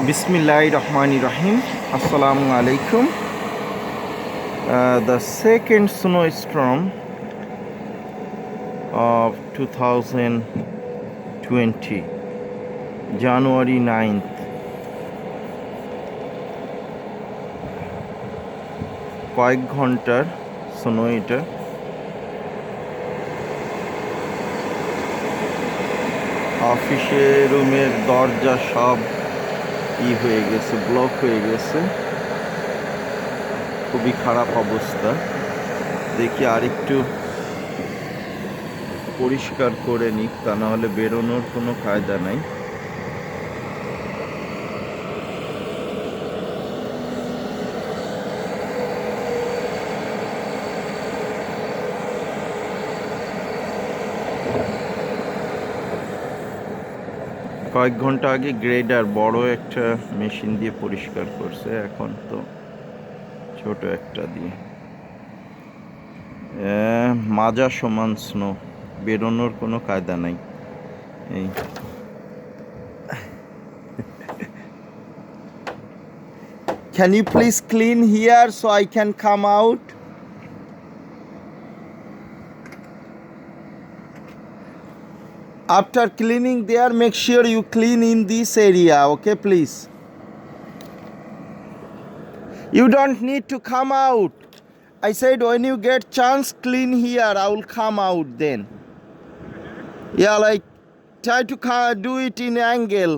Bismillahirrahmanirrahim. Assalamu alaikum. The second snowstorm of 2020, January 9th. কয়েক ঘন্টার snow এটা। অফিসের রুমের দরজা সব হয়ে গেছে, ব্লক হয়ে গেছে, খুবই খারাপ অবস্থা। দেখি আরেকটু পরিষ্কার করে নিক, তা নাহলে বেরোনোর কোনো কায়দা নাই। কয়েক ঘন্টা আগে গ্রেডার বড় একটা মেশিন দিয়ে পরিষ্কার করছে, এখন তো ছোট একটা দিয়ে। মাজা সমান স্নো, বেরোনোর কোনো কায়দা নাই। এই Can you please clean here so I can come out? After cleaning there, make sure you clean in this area, okay, please? You don't need to come out. I said when you get chance, clean here. I will come out then. Yeah, like try to do it in angle,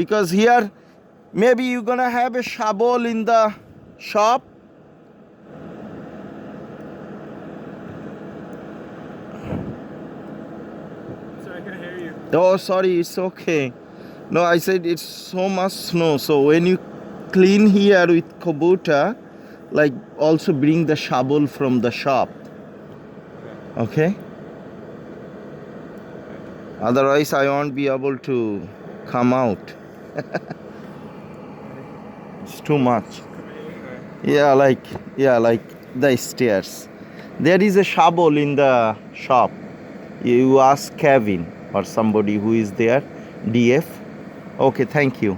because here maybe you're gonna have a shovel in the shop. Sorry, I can't hear you. Oh, sorry, it's okay. No, I said it's so much snow. So when you clean here with Kubota, like also bring the shovel from the shop. Okay? Otherwise, I won't be able to come out. It's too much. Yeah, like the stairs. There is a shovel in the shop. You ask Kevin or somebody who is there, DF. Okay, thank you.